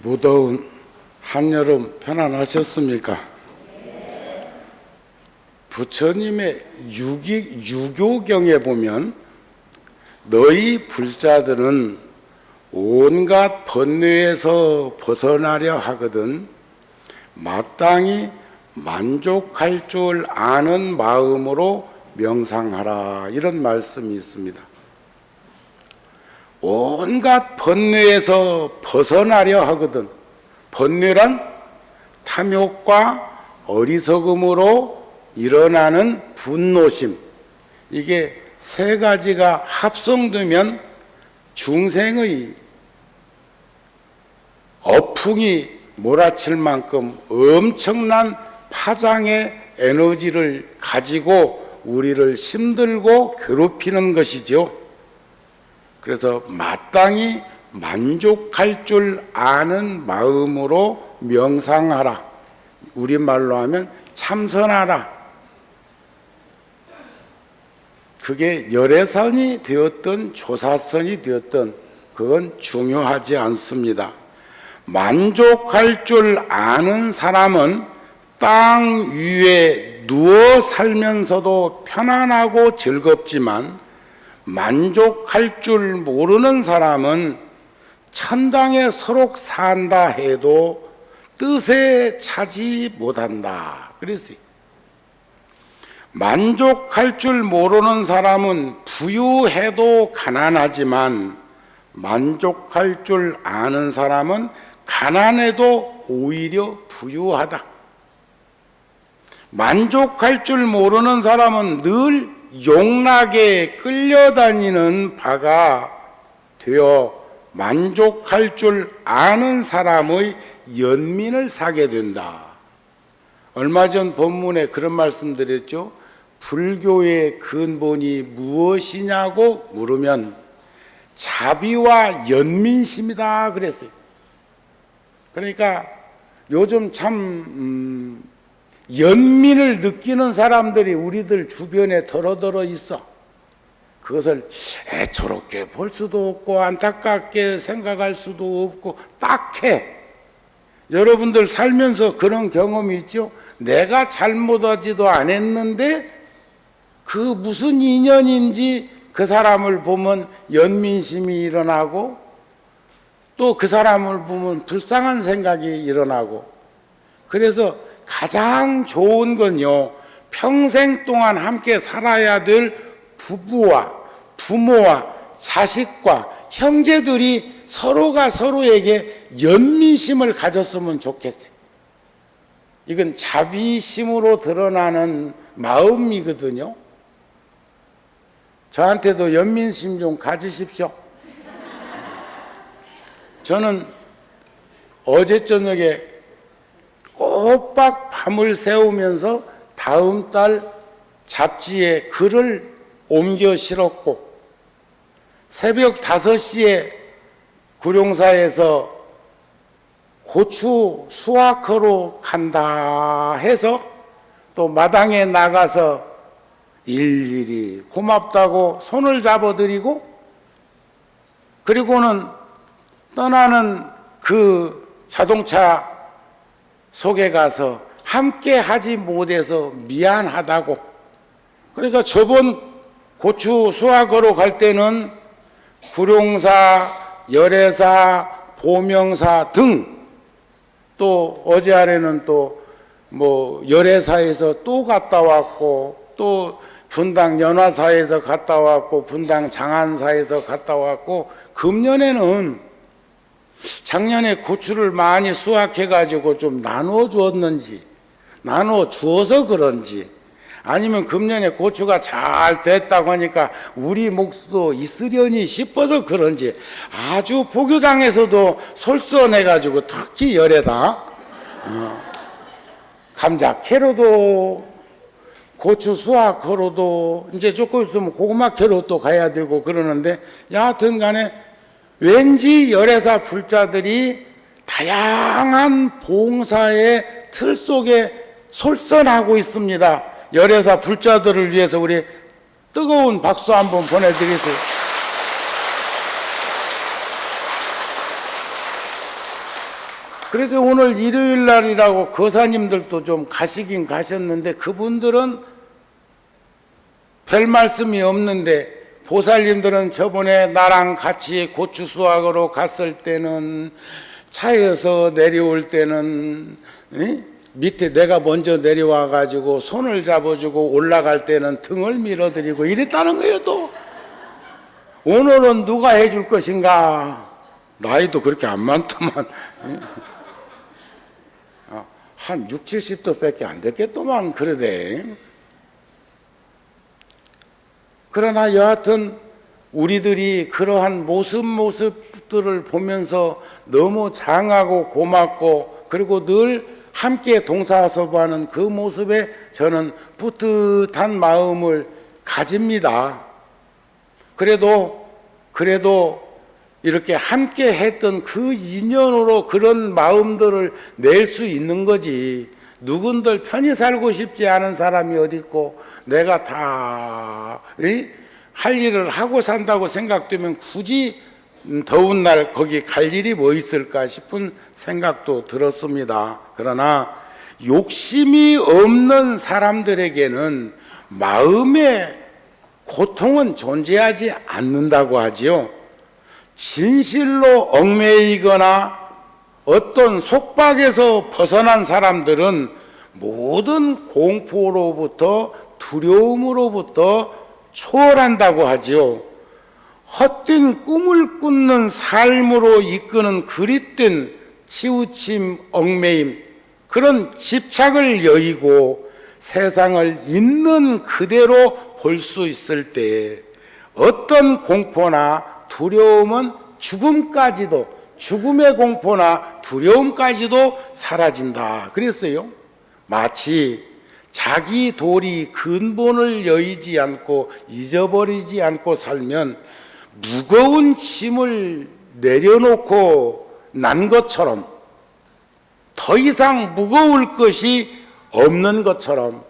무더운 한여름 편안하셨습니까? 부처님의 유교경에 보면 너희 불자들은 온갖 번뇌에서 벗어나려 하거든 마땅히 만족할 줄 아는 마음으로 명상하라, 이런 말씀이 있습니다. 온갖 번뇌에서 벗어나려 하거든. 번뇌란 탐욕과 어리석음으로 일어나는 분노심, 이게 세 가지가 합성되면 중생의 어풍이 몰아칠 만큼 엄청난 파장의 에너지를 가지고 우리를 힘들고 괴롭히는 것이죠. 그래서 마땅히 만족할 줄 아는 마음으로 명상하라. 우리말로 하면 참선하라. 그게 열애선이 되었든 조사선이 되었든 그건 중요하지 않습니다. 만족할 줄 아는 사람은 땅 위에 누워 살면서도 편안하고 즐겁지만 만족할 줄 모르는 사람은 천당에 서록 산다 해도 뜻에 차지 못한다. 그랬어요. 만족할 줄 모르는 사람은 부유해도 가난하지만 만족할 줄 아는 사람은 가난해도 오히려 부유하다. 만족할 줄 모르는 사람은 늘 욕락에 끌려다니는 바가 되어 만족할 줄 아는 사람의 연민을 사게 된다. 얼마 전 본문에 그런 말씀 드렸죠. 불교의 근본이 무엇이냐고 물으면 자비와 연민심이다 그랬어요. 그러니까 요즘 참 연민을 느끼는 사람들이 우리들 주변에 더러더러 있어. 그것을 애처롭게 볼 수도 없고 안타깝게 생각할 수도 없고 딱해. 여러분들 살면서 그런 경험이 있죠? 내가 잘못하지도 않았는데 그 무슨 인연인지 그 사람을 보면 연민심이 일어나고 또 그 사람을 보면 불쌍한 생각이 일어나고, 그래서 가장 좋은 건요, 평생 동안 함께 살아야 될 부부와 부모와 자식과 형제들이 서로가 서로에게 연민심을 가졌으면 좋겠어요. 이건 자비심으로 드러나는 마음이거든요. 저한테도 연민심 좀 가지십시오. 저는 어제 저녁에 꼬박 밤을 새우면서 다음 달 잡지에 글을 옮겨 실었고, 새벽 5시에 구룡사에서 고추 수확하러 간다 해서 또 마당에 나가서 일일이 고맙다고 손을 잡아드리고, 그리고는 떠나는 그 자동차 속에 가서 함께 하지 못해서 미안하다고. 그러니까 저번 고추 수확하러 갈 때는 구룡사, 열애사, 보명사 등, 또 어제 아래는 또 뭐 열애사에서 또 갔다 왔고, 또 분당 연화사에서 갔다 왔고, 분당 장안사에서 갔다 왔고, 금년에는 작년에 고추를 많이 수확해가지고 좀 나눠 주었는지, 나눠 주어서 그런지, 아니면 금년에 고추가 잘 됐다고 하니까 우리 몫도 있으려니 싶어서 그런지 아주 포교당에서도 솔선해가지고 특히 열애다 감자 캐로도 고추 수확하러도 이제 조금 있으면 고구마 캐러 또 가야 되고 그러는데, 여하튼 간에 왠지 열애사 불자들이 다양한 봉사의 틀 속에 솔선하고 있습니다. 열애사 불자들을 위해서 우리 뜨거운 박수 한번 보내드리세요. 그래서 오늘 일요일 날이라고 거사님들도 좀 가시긴 가셨는데 그분들은 별 말씀이 없는데 보살님들은 저번에 나랑 같이 고추 수확으로 갔을 때는 차에서 내려올 때는 밑에 내가 먼저 내려와 가지고 손을 잡아주고 올라갈 때는 등을 밀어드리고 이랬다는 거예요. 또 오늘은 누가 해줄 것인가? 나이도 그렇게 안 많더만 한 6, 70도밖에 안 됐겠더만 그러대. 그러나 여하튼 우리들이 그러한 모습들을 보면서 너무 장하고 고맙고 그리고 늘 함께 동사서보하는 그 모습에 저는 뿌듯한 마음을 가집니다. 그래도 이렇게 함께 했던 그 인연으로 그런 마음들을 낼 수 있는 거지. 누군들 편히 살고 싶지 않은 사람이 어디 있고 내가 다 할 일을 하고 산다고 생각되면 굳이 더운 날 거기 갈 일이 뭐 있을까 싶은 생각도 들었습니다. 그러나 욕심이 없는 사람들에게는 마음의 고통은 존재하지 않는다고 하지요. 진실로 얽매이거나 어떤 속박에서 벗어난 사람들은 모든 공포로부터 두려움으로부터 초월한다고 하지요. 헛된 꿈을 꾸는 삶으로 이끄는 그릿된 치우침, 얽매임, 그런 집착을 여의고 세상을 있는 그대로 볼 수 있을 때 어떤 공포나 두려움은 죽음까지도, 죽음의 공포나 두려움까지도 사라진다 그랬어요. 마치 자기 도리 근본을 여의지 않고 잊어버리지 않고 살면 무거운 짐을 내려놓고 난 것처럼, 더 이상 무거울 것이 없는 것처럼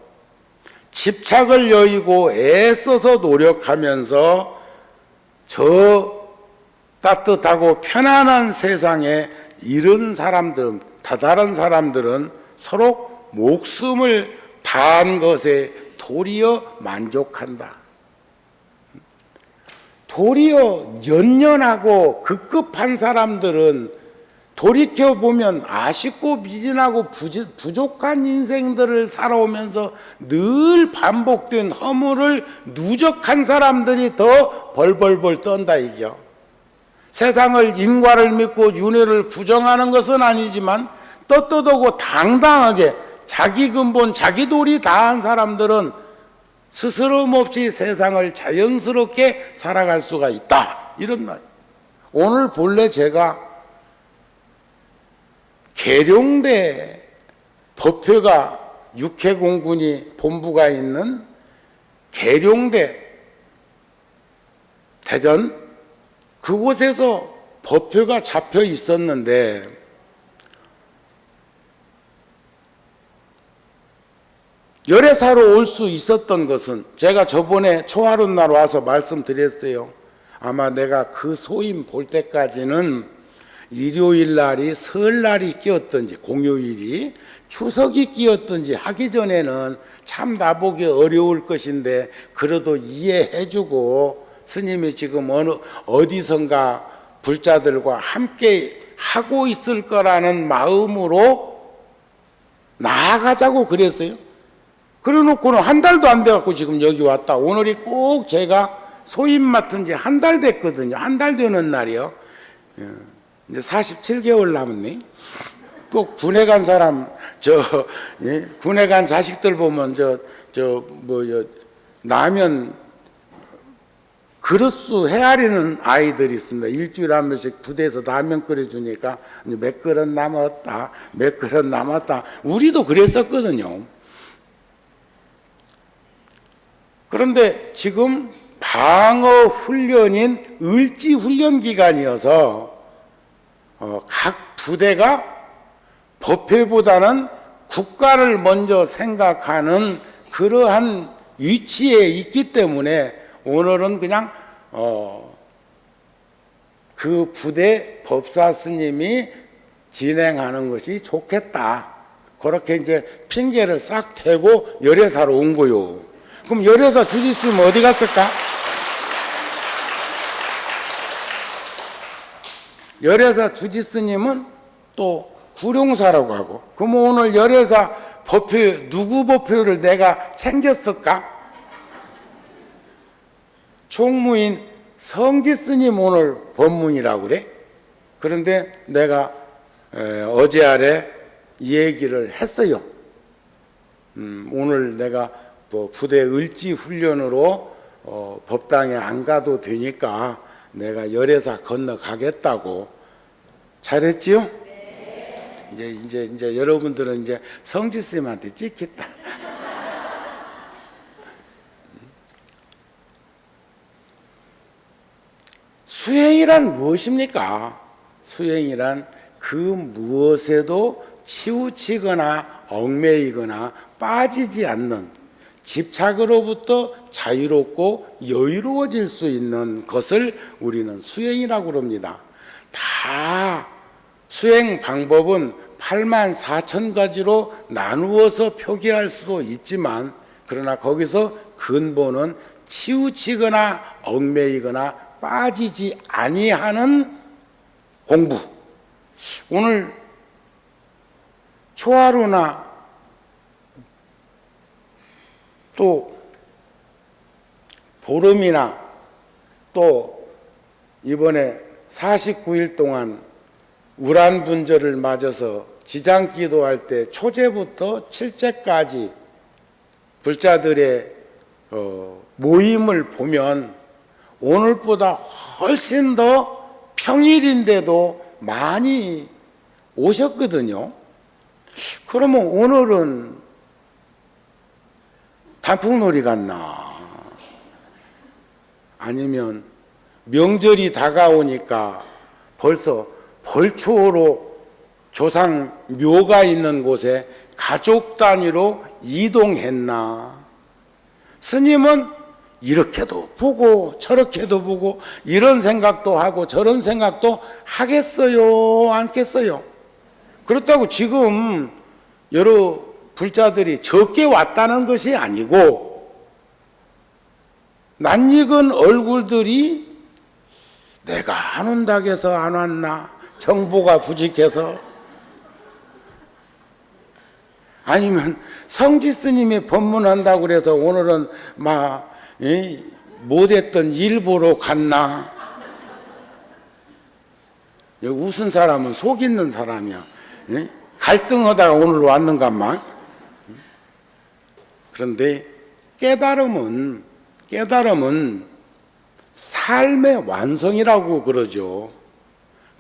집착을 여의고 애써서 노력하면서 저 따뜻하고 편안한 세상에 이른 사람들, 다다른 사람들은 서로 목숨을 다한 것에 도리어 만족한다. 도리어 연연하고 급급한 사람들은 돌이켜보면 아쉽고 미진하고 부족한 인생들을 살아오면서 늘 반복된 허물을 누적한 사람들이 더 벌벌벌 떤다 이겨. 세상을 인과를 믿고 윤회를 부정하는 것은 아니지만 떳떳하고 당당하게 자기 근본 자기 도리 다한 사람들은 스스럼 없이 세상을 자연스럽게 살아갈 수가 있다 이런 말. 오늘 본래 제가 계룡대 법회가 육해공군이 본부가 있는 계룡대 대전 그곳에서 법회가 잡혀 있었는데 열애사로 올 수 있었던 것은 제가 저번에 초하룻 날 와서 말씀드렸어요. 아마 내가 그 소임 볼 때까지는 일요일 날이 설날이 끼었든지 공휴일이 추석이 끼었든지 하기 전에는 참 나보기 어려울 것인데 그래도 이해해주고 스님이 지금 어디선가 불자들과 함께 하고 있을 거라는 마음으로 나아가자고 그랬어요. 그래 놓고는 한 달도 안 돼갖고 지금 여기 왔다. 오늘이 꼭 제가 소임 맡은 지 한 달 됐거든요. 한 달 되는 날이요. 이제 47개월 남았네. 꼭 군에 간 사람, 군에 간 자식들 보면 라면 그릇수 헤아리는 아이들이 있습니다. 일주일에 한 번씩 부대에서 라면 끓여주니까 몇 그릇 남았다, 몇 그릇 남았다. 우리도 그랬었거든요. 그런데 지금 방어 훈련인 을지 훈련 기간이어서 각 부대가 법회보다는 국가를 먼저 생각하는 그러한 위치에 있기 때문에 오늘은 그냥 그 부대 법사 스님이 진행하는 것이 좋겠다. 그렇게 이제 핑계를 싹 대고 열애사로 온 거요. 그럼 열애사 주지스님 어디 갔을까? 열애사 주지스님은 또 구룡사라고 하고, 그럼 오늘 열애사 법표, 누구 법표를 내가 챙겼을까? 총무인 성지스님 오늘 법문이라고 그래? 그런데 내가 어제 아래 이 얘기를 했어요. 오늘 내가 뭐 부대 을지 훈련으로 법당에 안 가도 되니까 내가 열애사 건너가겠다고. 잘했지요? 네. 이제 여러분들은 이제 성지스님한테 찍겠다. 수행이란 무엇입니까? 수행이란 그 무엇에도 치우치거나 얽매이거나 빠지지 않는, 집착으로부터 자유롭고 여유로워질 수 있는 것을 우리는 수행이라고 합니다. 다 수행 방법은 84,000가지로 나누어서 표기할 수도 있지만, 그러나 거기서 근본은 치우치거나 얽매이거나 빠지지 아니하는 공부. 오늘 초하루나 또 보름이나 또 이번에 49일 동안 우란분절을 맞아서 지장기도할 때 초제부터 칠제까지 불자들의 모임을 보면 오늘보다 훨씬 더 평일인데도 많이 오셨거든요. 그러면 오늘은 단풍놀이 갔나? 아니면 명절이 다가오니까 벌써 벌초로 조상 묘가 있는 곳에 가족 단위로 이동했나? 스님은 이렇게도 보고 저렇게도 보고 이런 생각도 하고 저런 생각도 하겠어요? 않겠어요? 그렇다고 지금 여러 불자들이 적게 왔다는 것이 아니고, 낯익은 얼굴들이 내가 안 온다고 해서 안 왔나? 정보가 부족해서? 아니면 성지스님이 법문한다고 그래서 오늘은 막 못했던 일보러 갔나? 웃은 사람은 속 있는 사람이야. 갈등하다가 오늘 왔는가만. 그런데 깨달음은 삶의 완성이라고 그러죠.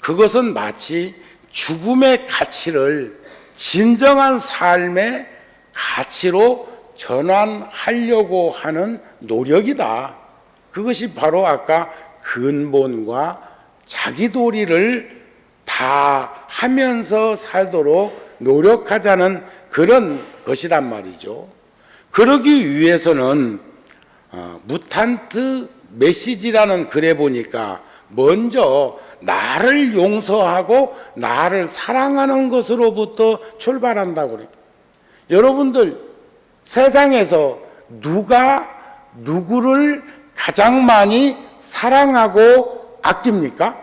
그것은 마치 죽음의 가치를 진정한 삶의 가치로 전환하려고 하는 노력이다. 그것이 바로 아까 근본과 자기도리를 다 하면서 살도록 노력하자는 그런 것이란 말이죠. 그러기 위해서는 무탄트 메시지라는 글에 보니까 먼저 나를 용서하고 나를 사랑하는 것으로부터 출발한다고 그래요. 여러분들 세상에서 누가 누구를 가장 많이 사랑하고 아낍니까?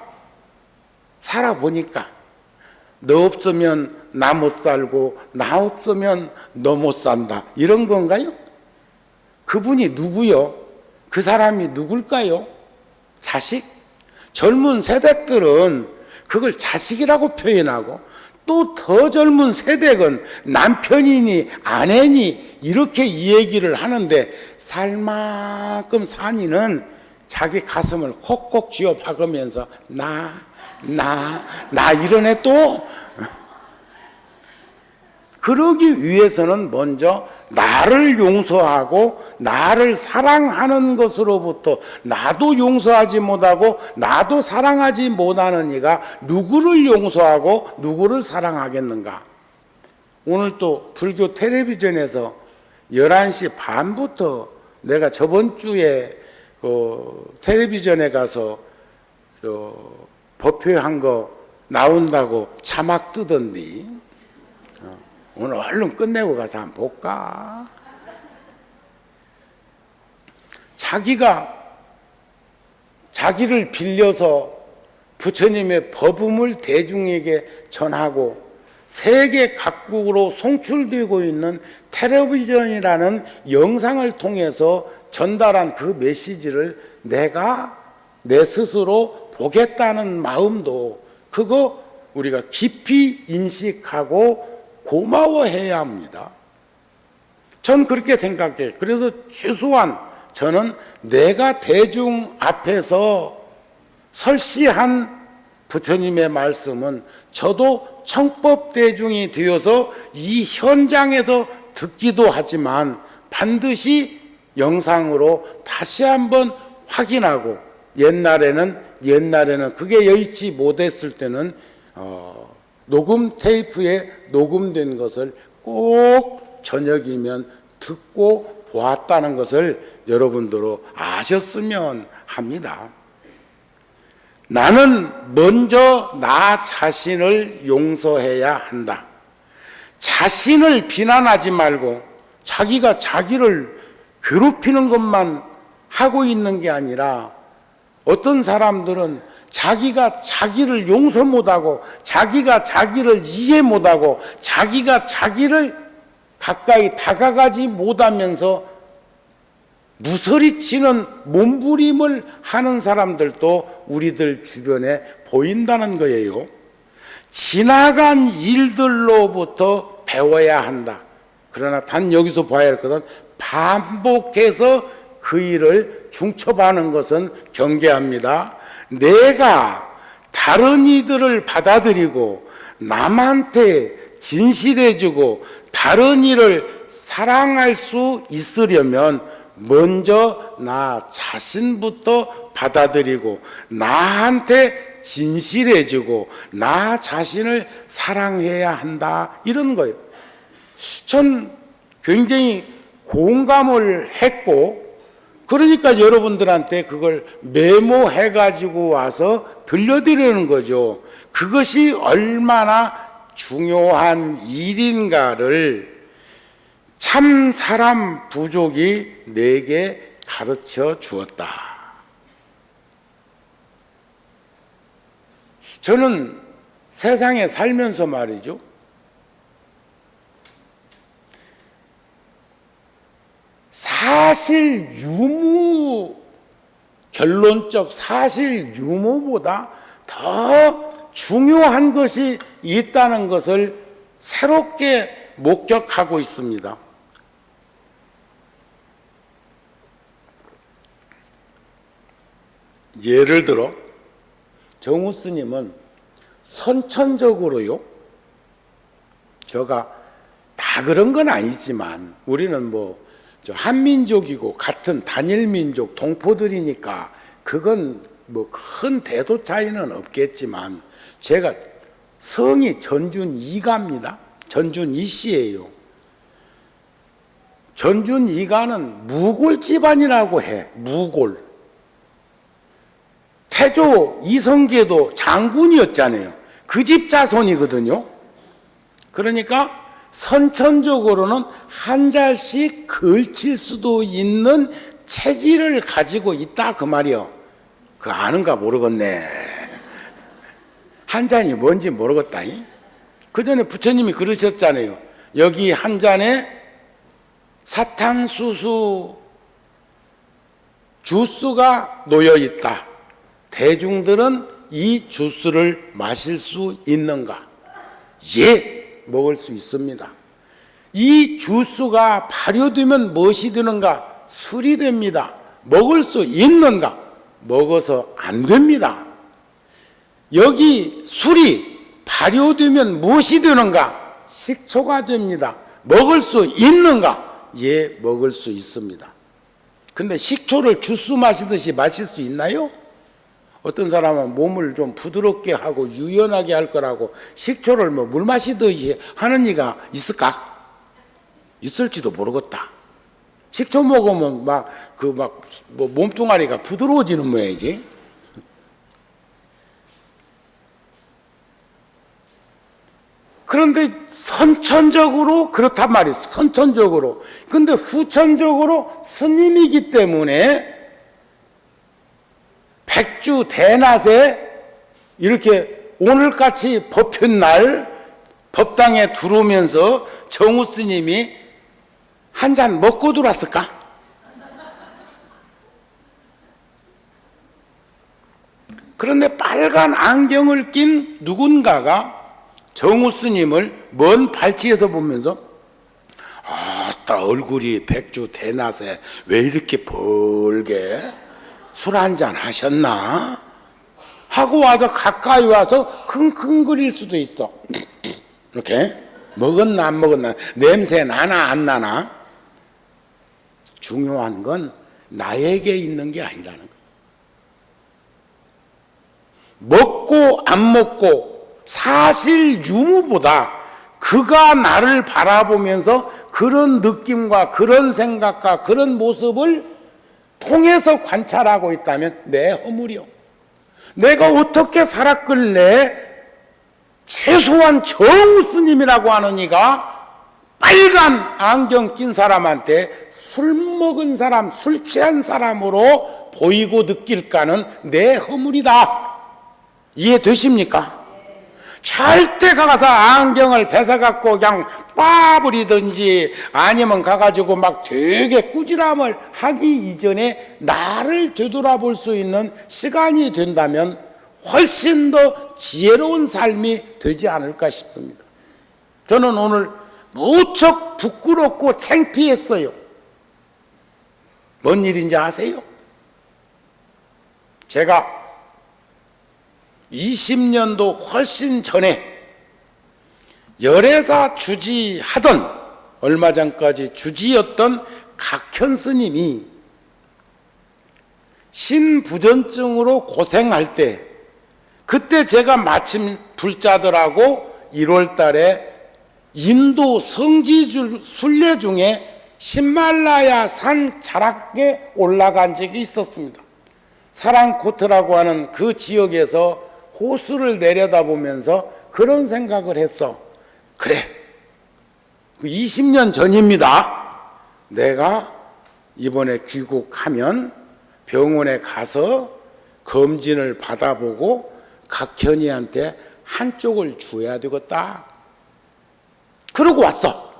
살아보니까 너 없으면 나 못 살고 나 없으면 너 못 산다, 이런 건가요? 그분이 누구요? 그 사람이 누굴까요? 자식? 젊은 세대들은 그걸 자식이라고 표현하고, 또 더 젊은 세대는 남편이니 아내니 이렇게 이 얘기를 하는데, 살 만큼 산이는 자기 가슴을 콕콕 쥐어 박으면서 나 이러네 또. 그러기 위해서는 먼저 나를 용서하고 나를 사랑하는 것으로부터, 나도 용서하지 못하고 나도 사랑하지 못하는 이가 누구를 용서하고 누구를 사랑하겠는가? 오늘 또 불교 텔레비전에서 11시 반부터 내가 저번 주에 텔레비전에 가서 법회한 거 나온다고 자막 뜨던데 오늘 얼른 끝내고 가서 한번 볼까? 자기를 빌려서 부처님의 법음을 대중에게 전하고 세계 각국으로 송출되고 있는 텔레비전이라는 영상을 통해서 전달한 그 메시지를 내가 내 스스로 보겠다는 마음도 그거 우리가 깊이 인식하고 고마워해야 합니다. 전 그렇게 생각해요. 그래서 최소한 저는 내가 대중 앞에서 설시한 부처님의 말씀은 저도 청법대중이 되어서 이 현장에서 듣기도 하지만 반드시 영상으로 다시 한번 확인하고 옛날에는 그게 여의치 못했을 때는 녹음 테이프에 녹음된 것을 꼭 저녁이면 듣고 보았다는 것을 여러분들도 아셨으면 합니다. 나는 먼저 나 자신을 용서해야 한다. 자신을 비난하지 말고 자기가 자기를 괴롭히는 것만 하고 있는 게 아니라 어떤 사람들은 자기가 자기를 용서 못하고 자기가 자기를 이해 못하고 자기가 자기를 가까이 다가가지 못하면서 무서리치는 몸부림을 하는 사람들도 우리들 주변에 보인다는 거예요. 지나간 일들로부터 배워야 한다. 그러나 단 여기서 봐야 할 것은 반복해서 그 일을 중첩하는 것은 경계합니다. 내가 다른 이들을 받아들이고 남한테 진실해주고 다른 이를 사랑할 수 있으려면 먼저 나 자신부터 받아들이고 나한테 진실해지고 나 자신을 사랑해야 한다, 이런 거예요. 전 굉장히 공감을 했고, 그러니까 여러분들한테 그걸 메모해 가지고 와서 들려드리는 거죠. 그것이 얼마나 중요한 일인가를 참 사람 부족이 내게 가르쳐 주었다. 저는 세상에 살면서 말이죠, 사실 유무, 결론적 사실 유무보다 더 중요한 것이 있다는 것을 새롭게 목격하고 있습니다. 예를 들어 정우 스님은 선천적으로요, 제가 다 그런 건 아니지만 우리는 한민족이고 같은 단일민족 동포들이니까 그건 큰 대도 차이는 없겠지만 제가 성이 전준이가입니다. 전준이씨예요. 전준이가는 무골 집안이라고 해. 무골. 태조 이성계도 장군이었잖아요. 그 집 자손이거든요. 그러니까 선천적으로는 한 잘씩 걸칠 수도 있는 체질을 가지고 있다, 그 말이요. 그거 아는가 모르겠네. 한 잔이 뭔지 모르겠다. 그 전에 부처님이 그러셨잖아요. 여기 한 잔에 사탕수수 주스가 놓여 있다. 대중들은 이 주스를 마실 수 있는가? 예, 먹을 수 있습니다. 이 주스가 발효되면 무엇이 되는가? 술이 됩니다. 먹을 수 있는가? 먹어서 안 됩니다. 여기 술이 발효되면 무엇이 되는가? 식초가 됩니다. 먹을 수 있는가? 예, 먹을 수 있습니다. 근데 식초를 주스 마시듯이 마실 수 있나요? 어떤 사람은 몸을 좀 부드럽게 하고 유연하게 할 거라고 식초를 물 마시듯이 하는 이가 있을까? 있을지도 모르겠다. 식초 먹으면 몸뚱아리가 부드러워지는 모양이지. 그런데 선천적으로 그렇단 말이에요. 선천적으로. 근데 후천적으로 스님이기 때문에 백주 대낮에 이렇게 오늘같이 법편 날 법당에 들어오면서 정우 스님이 한 잔 먹고 들어왔을까? 그런데 빨간 안경을 낀 누군가가 정우 스님을 먼 발치에서 보면서 아따 얼굴이 백주 대낮에 왜 이렇게 벌게 술 한잔 하셨나? 하고 와서 가까이 와서 킁킁거릴 수도 있어. 이렇게 먹었나 안 먹었나, 냄새 나나 안 나나. 중요한 건 나에게 있는 게 아니라는 거예요. 먹고 안 먹고 사실 유무보다 그가 나를 바라보면서 그런 느낌과 그런 생각과 그런 모습을 통해서 관찰하고 있다면 내 허물이요. 내가 어떻게 살았길래 최소한 정우 스님이라고 하는 이가 빨간 안경 낀 사람한테 술 먹은 사람, 술 취한 사람으로 보이고 느낄까는 내 허물이다. 이해되십니까? 잘 때 가서 안경을 뺏어갖고 그냥 빠부리든지 아니면 가가지고 막 되게 꾸지람을 하기 이전에 나를 되돌아볼 수 있는 시간이 된다면 훨씬 더 지혜로운 삶이 되지 않을까 싶습니다. 저는 오늘 무척 부끄럽고 창피했어요. 뭔 일인지 아세요? 제가 20년도 훨씬 전에 열애사 주지하던, 얼마 전까지 주지였던 각현 스님이 신부전증으로 고생할 때, 그때 제가 마침 불자들하고 1월 달에 인도 성지 순례 중에 신말라야 산 자락에 올라간 적이 있었습니다. 사랑코트라고 하는 그 지역에서 호수를 내려다보면서 그런 생각을 했어. 그래, 20년 전입니다. 내가 이번에 귀국하면 병원에 가서 검진을 받아보고 각현이한테 한쪽을 줘야 되겠다. 그러고 왔어.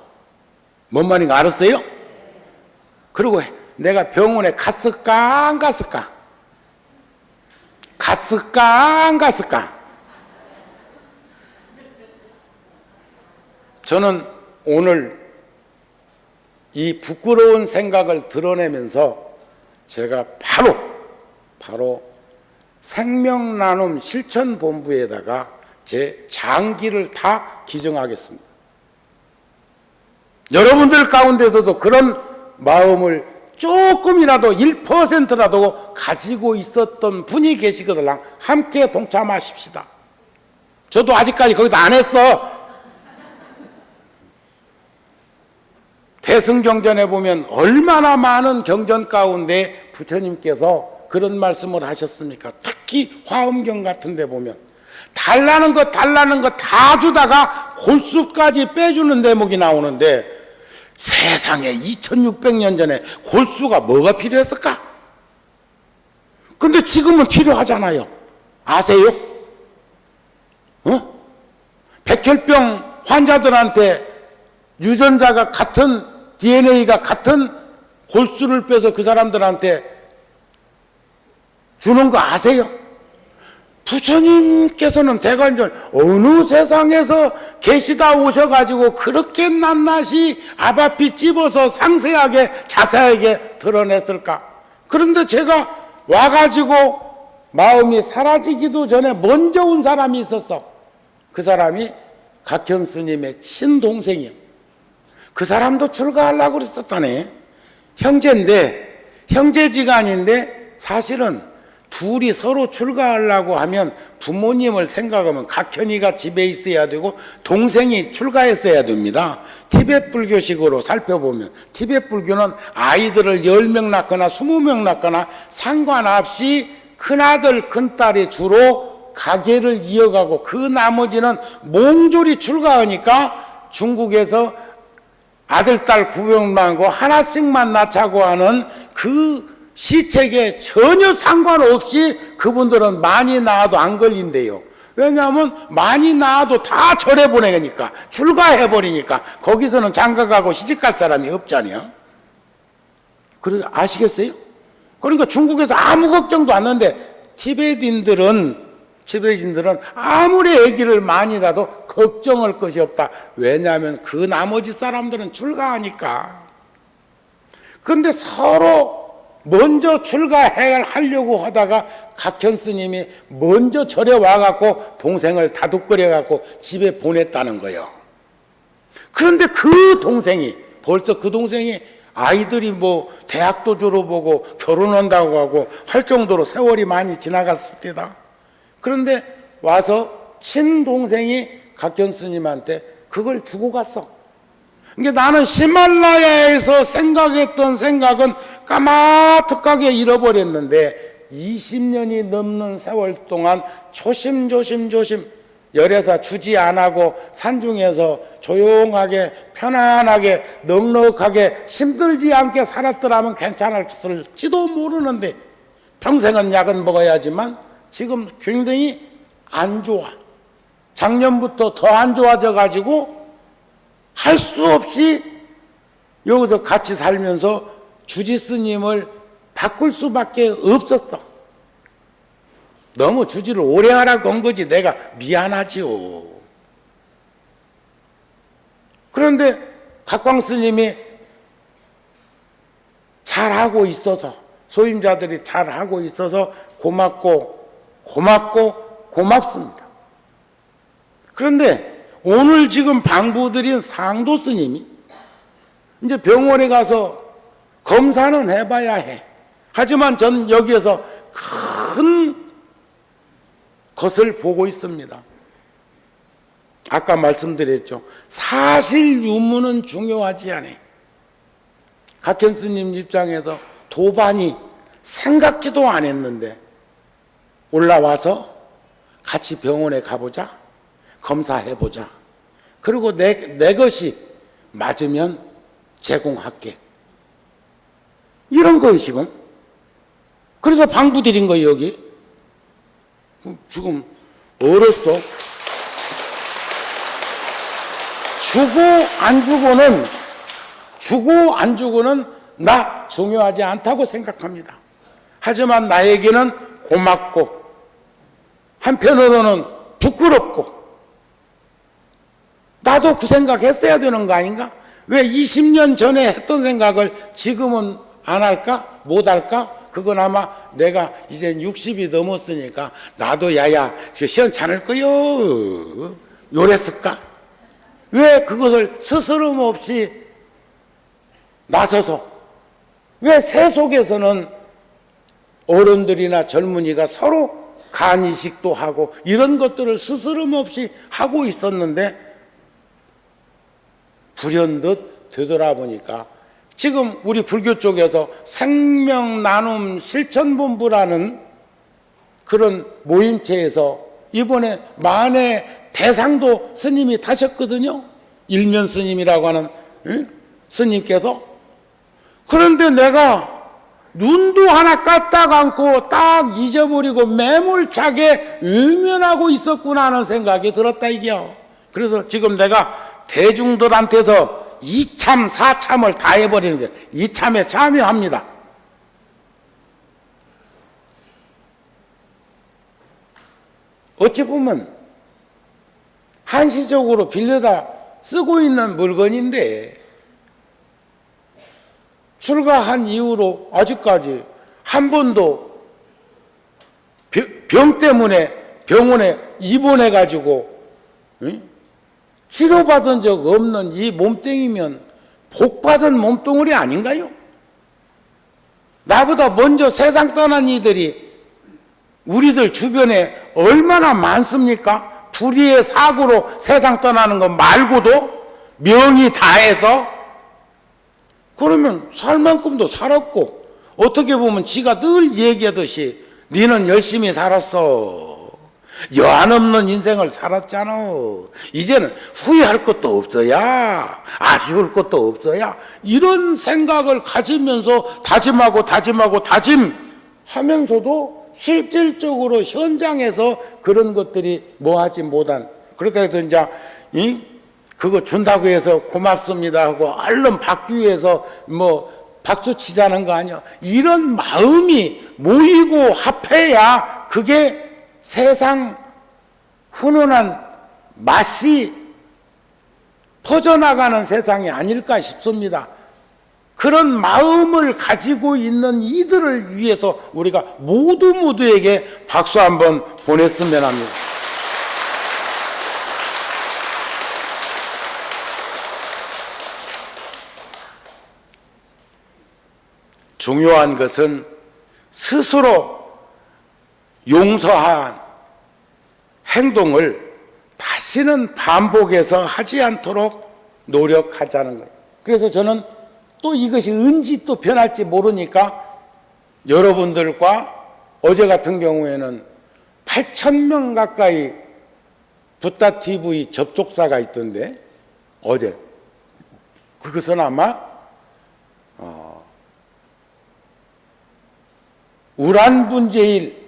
뭔 말인가 알았어요? 그리고 내가 병원에 갔을까 안 갔을까? 갔을까 안 갔을까? 저는 오늘 이 부끄러운 생각을 드러내면서 제가 바로 생명나눔 실천본부에다가 제 장기를 다 기증하겠습니다. 여러분들 가운데서도 그런 마음을 조금이라도 1%라도 가지고 있었던 분이 계시거든. 함께 동참하십시다. 저도 아직까지 거기다 안 했어. 대승경전에 보면 얼마나 많은 경전 가운데 부처님께서 그런 말씀을 하셨습니까? 특히 화엄경 같은 데 보면 달라는 것 다 주다가 골수까지 빼주는 대목이 나오는데, 세상에 2600년 전에 골수가 뭐가 필요했을까? 근데 지금은 필요하잖아요. 아세요? 백혈병 환자들한테 유전자가 같은, DNA가 같은 골수를 빼서 그 사람들한테 주는 거 아세요? 부처님께서는 대관절 어느 세상에서 계시다 오셔가지고 그렇게 낱낱이 아바피 찝어서 상세하게 자세하게 드러냈을까? 그런데 제가 와가지고 마음이 사라지기도 전에 먼저 온 사람이 있었어. 그 사람이 각현 스님의 친동생이요. 그 사람도 출가하려고 그랬었다네. 형제인데, 형제지간인데 사실은 둘이 서로 출가하려고 하면 부모님을 생각하면 각현이가 집에 있어야 되고 동생이 출가했어야 됩니다. 티베트 불교식으로 살펴보면 티베트 불교는 아이들을 10명 낳거나 20명 낳거나 상관없이 큰아들 큰딸이 주로 가게를 이어가고 그 나머지는 몽졸이 출가하니까 중국에서 아들, 딸 구별하고 하나씩만 낳자고 하는 그 시책에 전혀 상관없이 그분들은 많이 낳아도 안 걸린대요. 왜냐하면 많이 낳아도 다 절에 보내니까, 출가해버리니까 거기서는 장가가고 시집갈 사람이 없잖아요. 그래, 아시겠어요? 그러니까 중국에서 아무 걱정도 안 하는데 티베트인들은 아무리 아기를 많이 낳아도 걱정할 것이 없다. 왜냐하면 그 나머지 사람들은 출가하니까. 그런데 서로 먼저 출가하려고 하다가 각현 스님이 먼저 절에 와갖고 동생을 다독거려갖고 집에 보냈다는 거예요. 그런데 그 동생이 벌써 그 동생이 아이들이 뭐 대학도 졸업하고 결혼한다고 하고 할 정도로 세월이 많이 지나갔을 때다. 그런데 와서 친동생이 각현 스님한테 그걸 주고 갔어. 그러니까 나는 히말라야에서 생각했던 생각은 까마득하게 잃어버렸는데 20년이 넘는 세월 동안 조심 열에서 주지 안 하고 산중에서 조용하게 편안하게 넉넉하게 힘들지 않게 살았더라면 괜찮았을지도 모르는데 평생은 약은 먹어야지만 지금 굉장히 안 좋아. 작년부터 더 안 좋아져 가지고 할 수 없이 여기서 같이 살면서 주지 스님을 바꿀 수밖에 없었어. 너무 주지를 오래 하라고 한 거지 내가 미안하지요. 그런데 각광 스님이 잘하고 있어서, 소임자들이 잘하고 있어서 고맙습니다. 그런데 오늘 지금 방부드린 상도 스님이 이제 병원에 가서 검사는 해봐야 해. 하지만 전 여기에서 큰 것을 보고 있습니다. 아까 말씀드렸죠. 사실 유무는 중요하지 않아요. 각현 스님 입장에서 도반이 생각지도 안 했는데 올라와서 같이 병원에 가보자. 검사해보자. 그리고 내 것이 맞으면 제공할게. 이런 거예요, 지금. 그래서 방부 드린 거예요, 여기. 지금 어렸어. 주고 안 주고는 나 중요하지 않다고 생각합니다. 하지만 나에게는 고맙고 한편으로는 부끄럽고 나도 그 생각 했어야 되는 거 아닌가? 왜 20년 전에 했던 생각을 지금은 안 할까? 못 할까? 그건 아마 내가 이제 60이 넘었으니까 나도 야야 시원찮을 거요. 요랬을까? 왜 그것을 스스럼 없이 나서서 왜 세속에서는 어른들이나 젊은이가 서로 간이식도 하고 이런 것들을 스스럼 없이 하고 있었는데 불현듯 되돌아보니까 지금 우리 불교 쪽에서 생명나눔 실천본부라는 그런 모임체에서 이번에 만해 대상도 스님이 타셨거든요. 일면 스님이라고 하는 스님께서. 그런데 내가 눈도 하나 까딱 않고 딱 잊어버리고 매몰차게 외면하고 있었구나 하는 생각이 들었다 이게요. 그래서 지금 내가 대중들한테서 이참 사참을 다 해버리는 게 이참에 참여합니다. 어찌 보면 한시적으로 빌려다 쓰고 있는 물건인데 출가한 이후로 아직까지 한 번도 병 때문에 병원에 입원해가지고 치료받은 적 없는 이 몸뚱이면 복받은 몸뚱어리 아닌가요? 나보다 먼저 세상 떠난 이들이 우리들 주변에 얼마나 많습니까? 불의의 사고로 세상 떠나는 것 말고도 명이 다해서 그러면 살 만큼도 살았고 어떻게 보면 지가 늘 얘기하듯이 니는 열심히 살았어. 여한 없는 인생을 살았잖아. 이제는 후회할 것도 없어야, 아쉬울 것도 없어야, 이런 생각을 가지면서 다짐하고 다짐하면서도 실질적으로 현장에서 그런 것들이 뭐하지 못한, 그렇게 해서 이제 그거 준다고 해서 고맙습니다 하고 얼른 받기 위해서 박수 치자는 거 아니야. 이런 마음이 모이고 합해야 그게 세상 훈훈한 맛이 퍼져나가는 세상이 아닐까 싶습니다. 그런 마음을 가지고 있는 이들을 위해서 우리가 모두에게 박수 한번 보냈으면 합니다. 중요한 것은 스스로 용서한 행동을 다시는 반복해서 하지 않도록 노력하자는 거예요. 그래서 저는 또 이것이 언제 또 변할지 모르니까 여러분들과 어제 같은 경우에는 8,000명 가까이 붓다 TV 접속자가 있던데, 어제 그것은 아마 우란분제일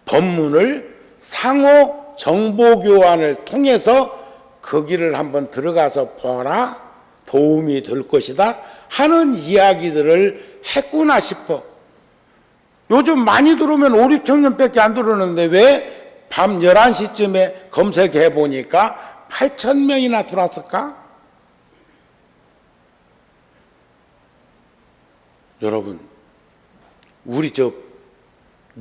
법문을 상호 정보교환을 통해서 거기를 한번 들어가서 보라, 도움이 될 것이다 하는 이야기들을 했구나 싶어. 요즘 많이 들어오면 5, 6천명밖에 안 들어오는데 왜 밤 11시쯤에 검색해 보니까 8,000명이나 들어왔을까? 여러분, 우리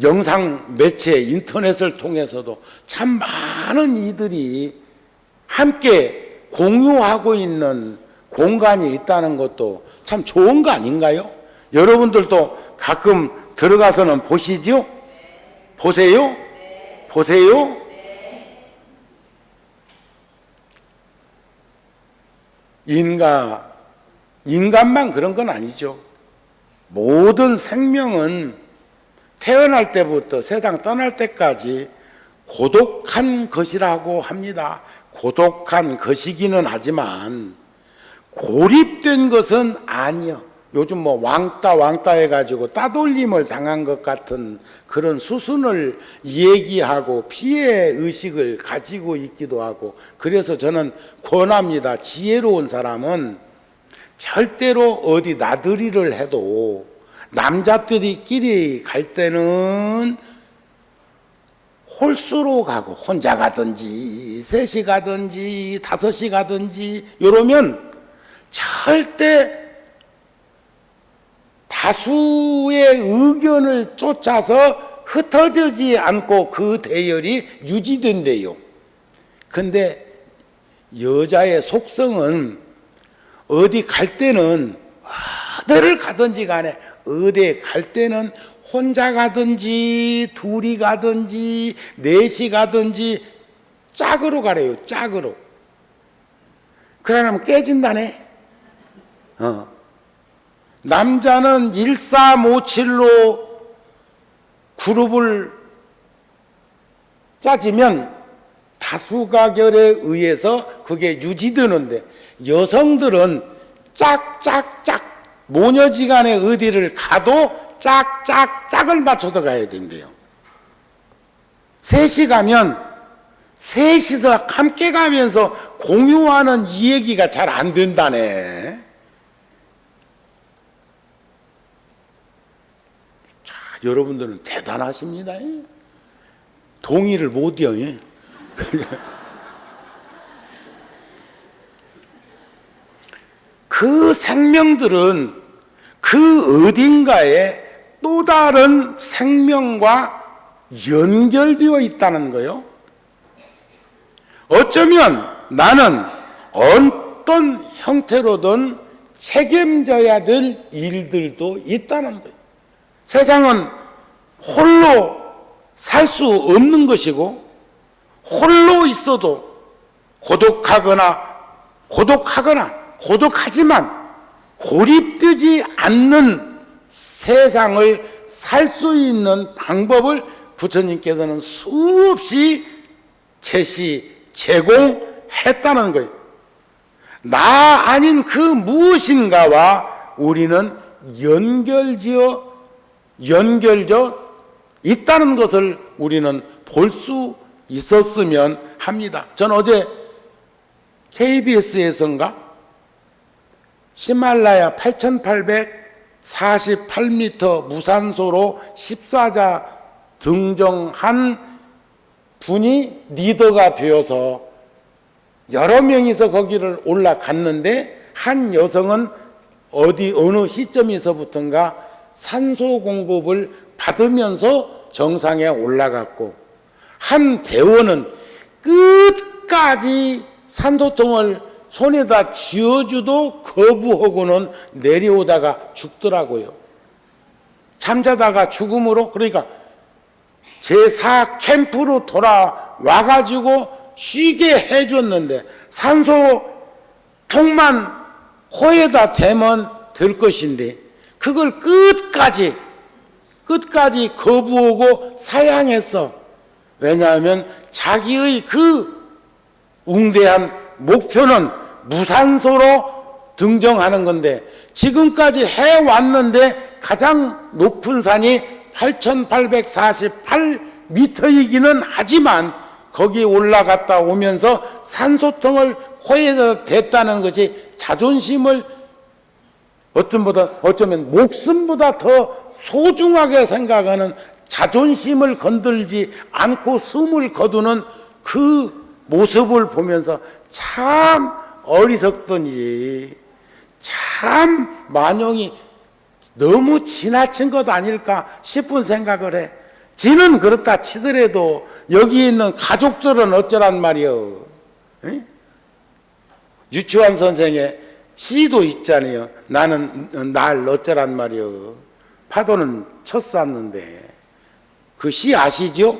영상 매체 인터넷을 통해서도 참 많은 이들이 함께 공유하고 있는 공간이 있다는 것도 참 좋은 거 아닌가요? 여러분들도 가끔 들어가서는 보시죠? 보세요? 보세요? 인간만 그런 건 아니죠. 모든 생명은 태어날 때부터 세상 떠날 때까지 고독한 것이라고 합니다. 고독한 것이기는 하지만 고립된 것은 아니요. 요즘 왕따 해가지고 따돌림을 당한 것 같은 그런 수순을 얘기하고 피해 의식을 가지고 있기도 하고, 그래서 저는 권합니다. 지혜로운 사람은 절대로 어디 나들이를 해도 남자들끼리 갈 때는 홀수로 가고, 혼자 가든지 셋이 가든지 다섯이 가든지 이러면 절대 다수의 의견을 쫓아서 흩어지지 않고 그 대열이 유지된대요. 근데 여자의 속성은 어디 갈 때는 어디를 가든지 간에 어디 갈 때는 혼자 가든지 둘이 가든지 넷이 가든지 짝으로 가래요. 짝으로. 그러면 깨진다네. 남자는 1357로 그룹을 짜지면 다수가결에 의해서 그게 유지되는데, 여성들은 짝짝짝 모녀지간에 어디를 가도 짝짝짝을 맞춰서 가야 된대요. 셋이 가면 셋이서 함께 가면서 공유하는 이 얘기가 잘 안 된다네. 자, 여러분들은 대단하십니다. 동의를 못해요. 그 생명들은 그 어딘가에 또 다른 생명과 연결되어 있다는 거예요. 어쩌면 나는 어떤 형태로든 책임져야 될 일들도 있다는 거예요. 세상은 홀로 살 수 없는 것이고, 홀로 있어도 고독하지만 고립되지 않는 세상을 살 수 있는 방법을 부처님께서는 수없이 제공했다는 거예요. 나 아닌 그 무엇인가와 우리는 연결져 있다는 것을 우리는 볼 수 있었으면 합니다. 전 어제 KBS에선가 히말라야 8,848m 무산소로 14자 등정한 분이 리더가 되어서 여러 명이서 거기를 올라갔는데 한 여성은 어느 시점에서부턴가 산소 공급을 받으면서 정상에 올라갔고, 한 대원은 끝까지 산소통을 손에다 쥐어주도 거부하고는 내려오다가 죽더라고요. 잠자다가 죽음으로, 그러니까 제4 캠프로 돌아와가지고 쉬게 해줬는데 산소통만 코에다 대면 될 것인데 그걸 끝까지 거부하고 사양했어. 왜냐하면 자기의 그 웅대한 목표는 무산소로 등정하는 건데, 지금까지 해왔는데 가장 높은 산이 8,848m이기는 하지만 거기 올라갔다 오면서 산소통을 코에다 댔다는 것이 자존심을 어쩌면 목숨보다 더 소중하게 생각하는, 자존심을 건들지 않고 숨을 거두는 그 모습을 보면서 참 어리석더니 참 만용이 너무 지나친 것 아닐까 싶은 생각을 해. 지는 그렇다 치더라도 여기 있는 가족들은 어쩌란 말이요. 에? 유치원 선생의 시도 있잖아요. 나는 날 어쩌란 말이요. 파도는 쳤었는데. 그 시 아시죠?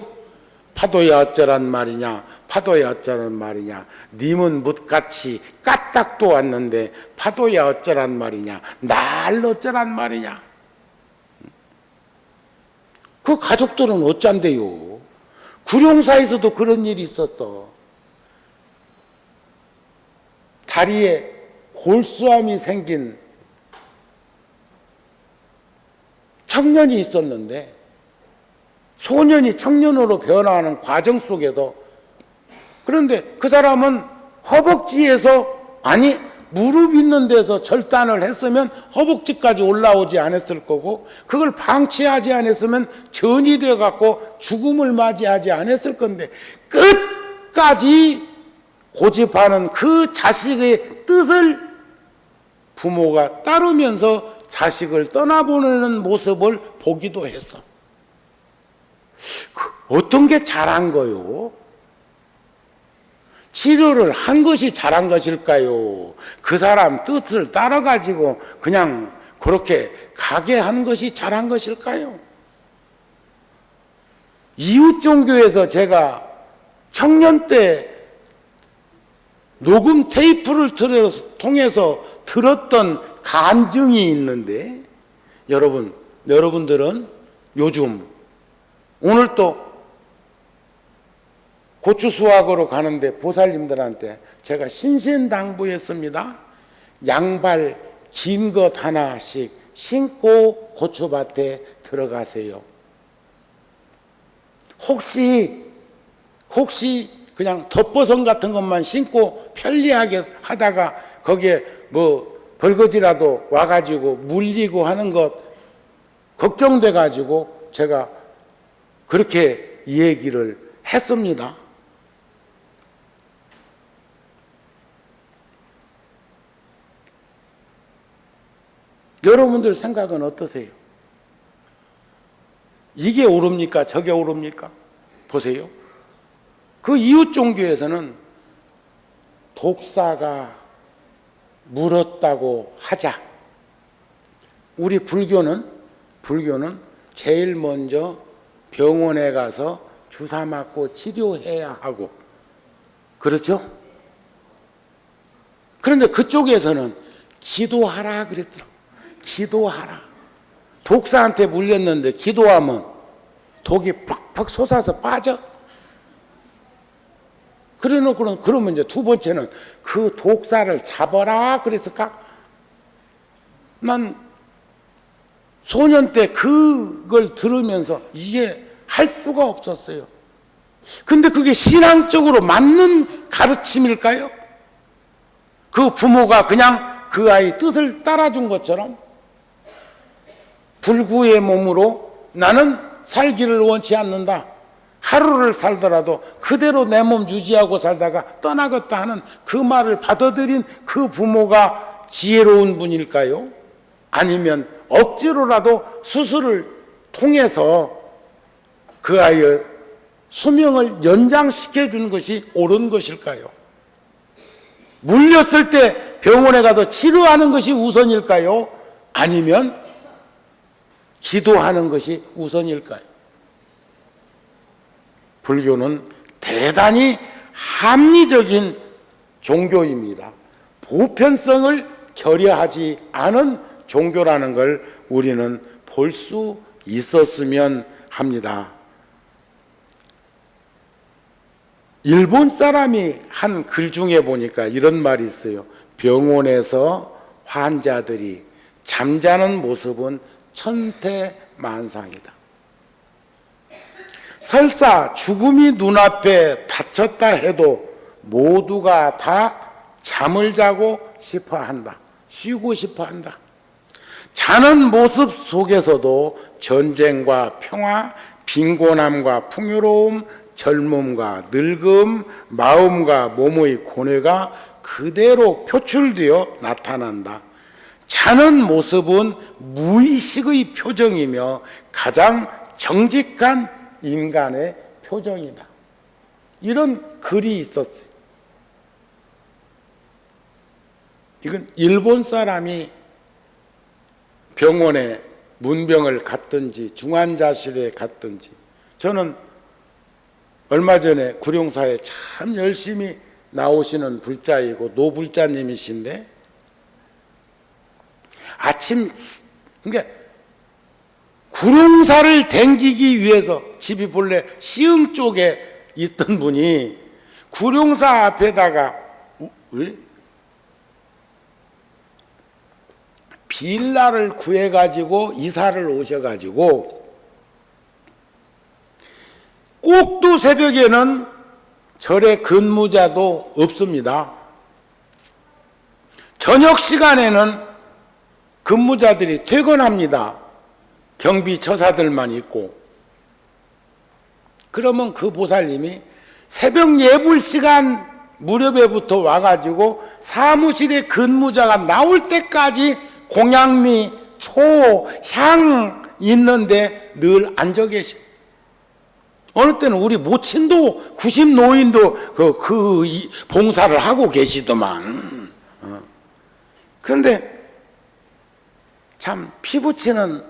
파도야 어쩌란 말이냐, 파도야 어쩌란 말이냐, 님은 뭇같이 까딱도 왔는데 파도야 어쩌란 말이냐, 날 어쩌란 말이냐. 그 가족들은 어쩐데요? 구룡사에서도 그런 일이 있었어. 다리에 골수암이 생긴 청년이 있었는데, 소년이 청년으로 변화하는 과정 속에서, 그런데 그 사람은 허벅지에서, 아니 무릎 있는 데서 절단을 했으면 허벅지까지 올라오지 않았을 거고, 그걸 방치하지 않았으면 전이 되어 갖고 죽음을 맞이하지 않았을 건데, 끝까지 고집하는 그 자식의 뜻을 부모가 따르면서 자식을 떠나보내는 모습을 보기도 했어. 어떤 게 잘한 거요? 치료를 한 것이 잘한 것일까요? 그 사람 뜻을 따라가지고 그냥 그렇게 가게 한 것이 잘한 것일까요? 이웃종교에서 제가 청년 때 녹음 테이프를 통해서 들었던 간증이 있는데, 여러분들은 요즘 오늘 또 고추 수확으로 가는데 보살님들한테 제가 신신당부했습니다. 양발 긴 것 하나씩 신고 고추밭에 들어가세요. 혹시 그냥 덮버섯 같은 것만 신고 편리하게 하다가 거기에 뭐 벌거지라도 와가지고 물리고 하는 것 걱정돼 가지고 제가 그렇게 얘기를 했습니다. 여러분들 생각은 어떠세요? 이게 옳습니까? 저게 옳습니까? 보세요. 그 이웃 종교에서는 독사가 물었다고 하자. 우리 불교는 제일 먼저 병원에 가서 주사 맞고 치료해야 하고, 그렇죠? 그런데 그쪽에서는 기도하라 그랬더라고. 기도하라. 독사한테 물렸는데 기도하면 독이 팍 퍽퍽 솟아서 빠져. 그래놓고는 그러면 이제 두 번째는 그 독사를 잡아라 그랬을까? 난 소년 때 그걸 들으면서 이게 할 수가 없었어요. 근데 그게 신앙적으로 맞는 가르침일까요? 그 부모가 그냥 그 아이 뜻을 따라준 것처럼 불구의 몸으로 나는 살기를 원치 않는다. 하루를 살더라도 그대로 내 몸 유지하고 살다가 떠나겠다 하는 그 말을 받아들인 그 부모가 지혜로운 분일까요? 아니면 억지로라도 수술을 통해서 그 아이의 수명을 연장시켜 준 것이 옳은 것일까요? 물렸을 때 병원에 가서 치료하는 것이 우선일까요? 아니면 기도하는 것이 우선일까요? 불교는 대단히 합리적인 종교입니다. 보편성을 결여하지 않은 종교라는 걸 우리는 볼 수 있었으면 합니다. 일본 사람이 한 글 중에 보니까 이런 말이 있어요. 병원에서 환자들이 잠자는 모습은 천태만상이다. 설사 죽음이 눈앞에 닥쳤다 해도 모두가 다 잠을 자고 싶어 한다. 쉬고 싶어 한다. 자는 모습 속에서도 전쟁과 평화, 빈곤함과 풍요로움, 젊음과 늙음, 마음과 몸의 고뇌가 그대로 표출되어 나타난다. 자는 모습은 무의식의 표정이며 가장 정직한 인간의 표정이다. 이런 글이 있었어요. 이건 일본 사람이 병원에 문병을 갔든지 중환자실에 갔든지, 저는 얼마 전에 구룡사에 참 열심히 나오시는 불자이고 노불자님이신데, 아침, 그러니까 구룡사를 댕기기 위해서, 집이 본래 시흥 쪽에 있던 분이 구룡사 앞에다가 빌라를 구해가지고 이사를 오셔가지고 꼭두 새벽에는 절에 근무자도 없습니다. 저녁 시간에는 근무자들이 퇴근합니다. 경비 처사들만 있고. 그러면 그 보살님이 새벽 예불 시간 무렵에부터 와가지고 사무실에 근무자가 나올 때까지 공양미, 초, 향 있는데 늘 앉아 계셔. 어느 때는 우리 모친도 90 노인도 그 봉사를 하고 계시더만. 그런데 참 피부치는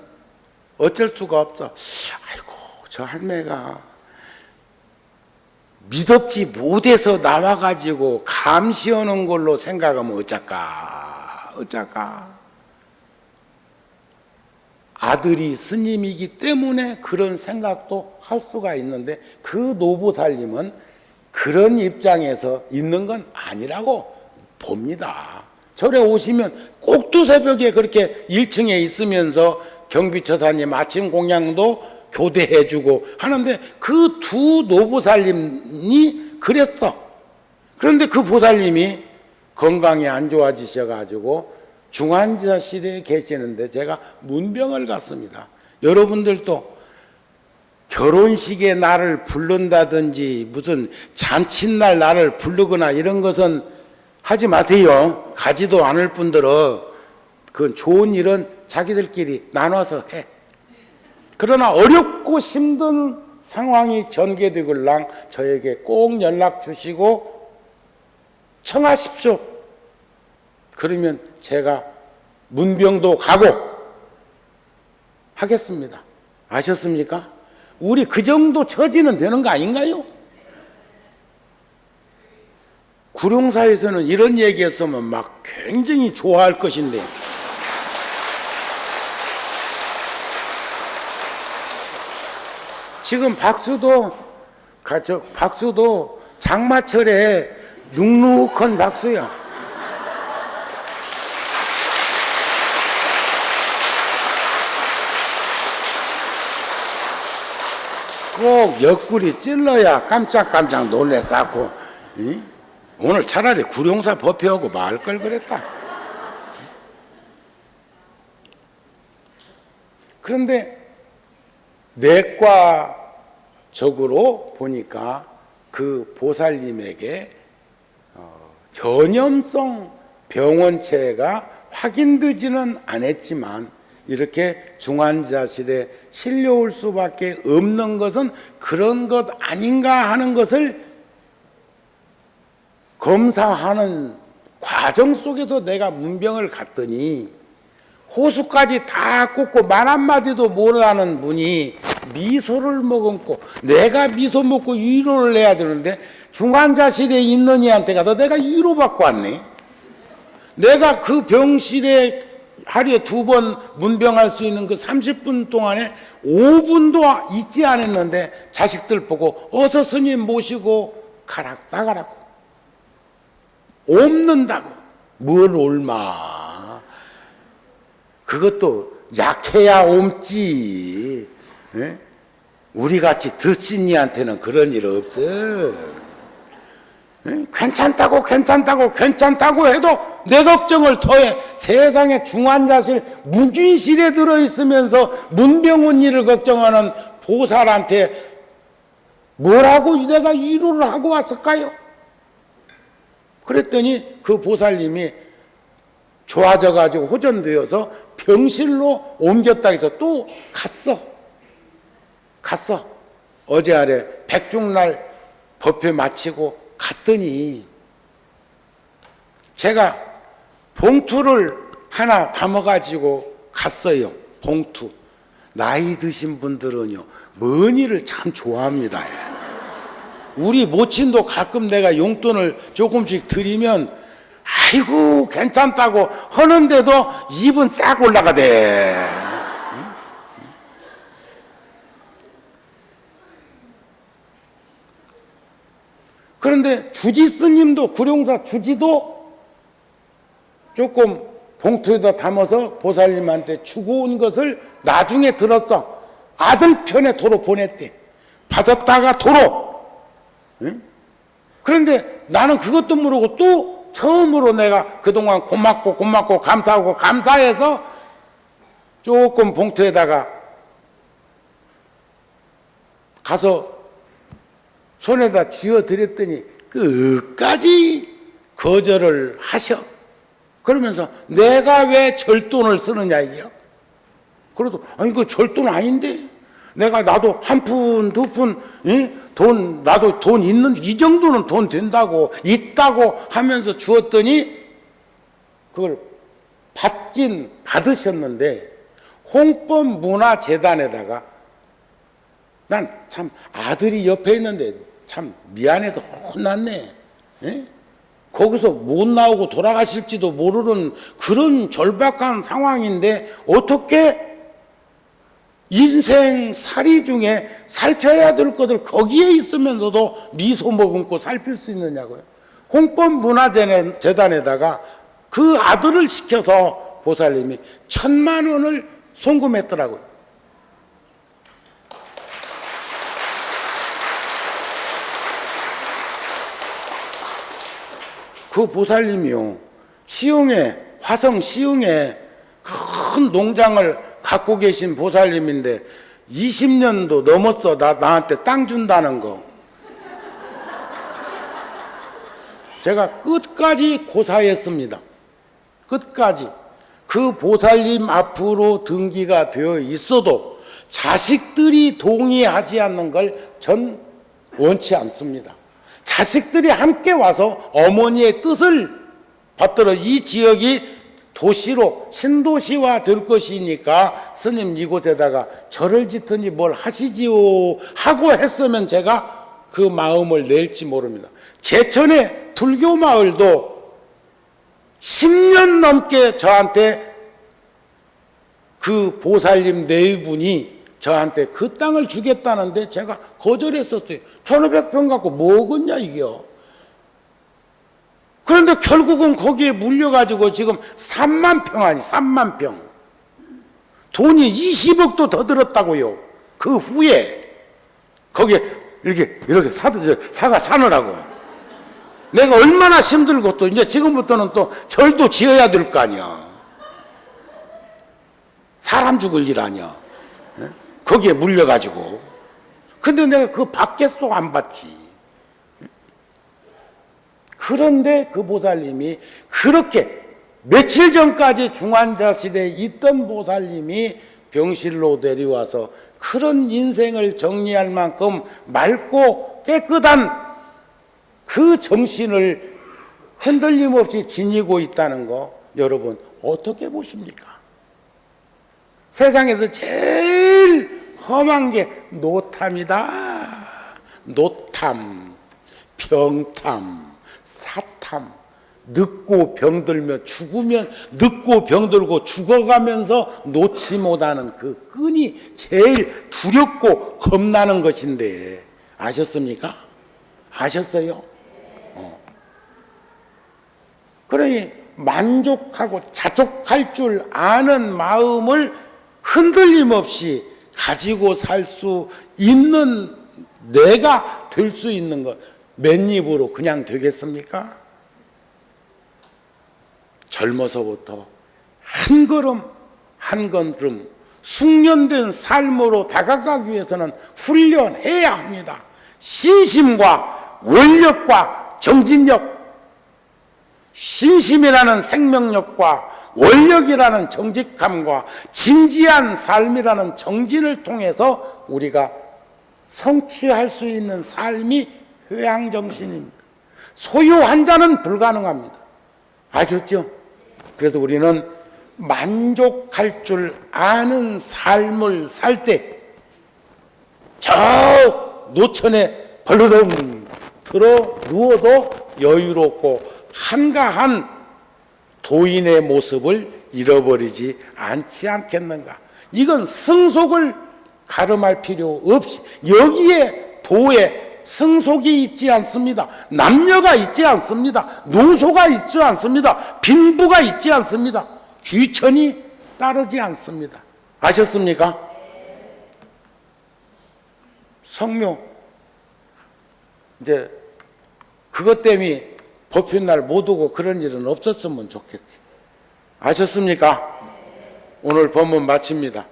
어쩔 수가 없어. 아이고, 저 할매가 미덥지 못해서 나와가지고 감시하는 걸로 생각하면 어쩔까. 아들이 스님이기 때문에 그런 생각도 할 수가 있는데, 그 노보살님은 그런 입장에서 있는 건 아니라고 봅니다. 절에 오시면 꼭두 새벽에 그렇게 1층에 있으면서 경비처사님 아침 공양도 교대해주고 하는데, 그 두 노보살님이 그랬어. 그런데 그 보살님이 건강이 안 좋아지셔가지고 중환자실에 계시는데 제가 문병을 갔습니다. 여러분들도 결혼식에 나를 부른다든지 무슨 잔칫날 나를 부르거나 이런 것은 하지 마세요. 가지도 않을 분들은 그 좋은 일은 자기들끼리 나눠서 해. 그러나 어렵고 힘든 상황이 전개되걸랑 저에게 꼭 연락 주시고 청하십시오. 그러면 제가 문병도 가고 하겠습니다. 아셨습니까? 우리 그 정도 처지는 되는 거 아닌가요? 구룡사에서는 이런 얘기했으면 막 굉장히 좋아할 것인데, 지금 박수도 장마철에 눅눅한 박수야. 꼭 옆구리 찔러야 깜짝깜짝 놀래싸고, 오늘 차라리 구룡사 법회하고 말 걸 그랬다. 그런데 내과적으로 보니까 그 보살님에게 전염성 병원체가 확인되지는 않았지만 이렇게 중환자실에 실려올 수밖에 없는 것은 그런 것 아닌가 하는 것을 검사하는 과정 속에서 내가 문병을 갔더니 호수까지 다 꽂고 말 한마디도 모르는 분이 미소를 머금고, 내가 미소 먹고 위로를 내야 되는데 중환자실에 있는 이한테 가서 내가 위로 받고 왔네. 내가 그 병실에 하루에 2번 문병할 수 있는 그 30분 동안에 5분도 있지 않았는데 자식들 보고 어서 스님 모시고 나가라고. 옮는다고. 뭘 옮아. 그것도 약해야 옮지. 예? 우리같이 드신이한테는 그런 일 없어. 예? 괜찮다고 해도 내 걱정을 더해. 세상에 중환자실 무균실에 들어있으면서 문병 일을 걱정하는 보살한테 뭐라고 내가 위로를 하고 왔을까요? 그랬더니 그 보살님이 좋아져가지고 호전되어서 병실로 옮겼다 해서 또 갔어. 어제 아래 백중날 법회 마치고 갔더니 제가 봉투를 하나 담아가지고 갔어요. 봉투. 나이 드신 분들은요, 먼 일을 참 좋아합니다. 우리 모친도 가끔 내가 용돈을 조금씩 드리면 아이고 괜찮다고 하는데도 입은 싹 올라가대. 그런데 주지 스님도, 구룡사 주지도 조금 봉투에다 담아서 보살님한테 주고 온 것을 나중에 들었어. 아들 편에 도로 보냈대. 받았다가 도로. 응? 그런데 나는 그것도 모르고 또 처음으로 내가 그동안 고맙고 감사해서 조금 봉투에다가 가서 손에다 쥐어드렸더니 끝까지 거절을 하셔. 그러면서 내가 왜 절돈을 쓰느냐 이게요. 그래도 아니 그 절돈 아닌데 나도 한 푼, 2푼 나도 돈 있는 이 정도는 돈 된다고 있다고 하면서 주었더니 그걸 받긴 받으셨는데 홍법문화재단에다가 난 참 아들이 옆에 있는데 참 미안해서 혼났네. 에? 거기서 못 나오고 돌아가실지도 모르는 그런 절박한 상황인데 어떻게 인생살이 중에 살펴야 될 것을 거기에 있으면서도 미소 머금고 살필 수 있느냐고요. 홍법문화재단에다가 그 아들을 시켜서 보살님이 1,000만 원을 송금했더라고요. 그 보살님이요, 화성 시흥에 큰 농장을 갖고 계신 보살님인데 20년도 넘었어. 나한테 땅 준다는 거. 제가 끝까지 고사했습니다. 끝까지. 그 보살님 앞으로 등기가 되어 있어도 자식들이 동의하지 않는 걸 전 원치 않습니다. 자식들이 함께 와서 어머니의 뜻을 받들어 이 지역이 도시로 신도시화 될 것이니까 스님 이곳에다가 절을 짓더니 뭘 하시지요 하고 했으면 제가 그 마음을 낼지 모릅니다. 제천의 불교 마을도 10년 넘게 저한테 그 보살님 네 분이 저한테 그 땅을 주겠다는데 제가 거절했었어요. 1500평 갖고 뭐겠냐 이게요. 그런데 결국은 거기에 물려가지고 지금 3만 평 아니 3만 평 돈이 20억도 더 들었다고요. 그 후에 거기에 이렇게 사가 사느라고 내가 얼마나 힘들고 또 이제 지금부터는 또 절도 지어야 될 거 아니야. 사람 죽을 일 아니야. 거기에 물려가지고. 근데 내가 그 밖에서 안 받지. 그런데 그 보살님이 그렇게 며칠 전까지 중환자실에 있던 보살님이 병실로 데려와서 그런 인생을 정리할 만큼 맑고 깨끗한 그 정신을 흔들림 없이 지니고 있다는 거 여러분 어떻게 보십니까? 세상에서 제일 험한 게 노탐이다. 노탐, 병탐, 사탐. 늙고 병들며 죽으면 늙고 병들고 죽어가면서 놓지 못하는 그 끈이 제일 두렵고 겁나는 것인데 아셨습니까? 아셨어요? 그러니 만족하고 자족할 줄 아는 마음을 흔들림 없이 가지고 살 수 있는 내가 될 수 있는 것 맨입으로 그냥 되겠습니까? 젊어서부터 한 걸음 한 걸음 숙련된 삶으로 다가가기 위해서는 훈련해야 합니다. 신심과 원력과 정진력, 신심이라는 생명력과 원력이라는 정직함과 진지한 삶이라는 정진을 통해서 우리가 성취할 수 있는 삶이 회양정신입니다. 소유한 자는 불가능합니다. 아셨죠? 그래서 우리는 만족할 줄 아는 삶을 살 때 저 노천에 벌러덩 들어 누워도 여유롭고 한가한 도인의 모습을 잃어버리지 않지 않겠는가. 이건 승속을 가름할 필요 없이 여기에 도에 승속이 있지 않습니다. 남녀가 있지 않습니다. 노소가 있지 않습니다. 빈부가 있지 않습니다. 귀천이 따르지 않습니다. 아셨습니까? 성묘 이제 그것 때문에 법회날 못 오고 그런 일은 없었으면 좋겠어요. 아셨습니까? 오늘 법문 마칩니다.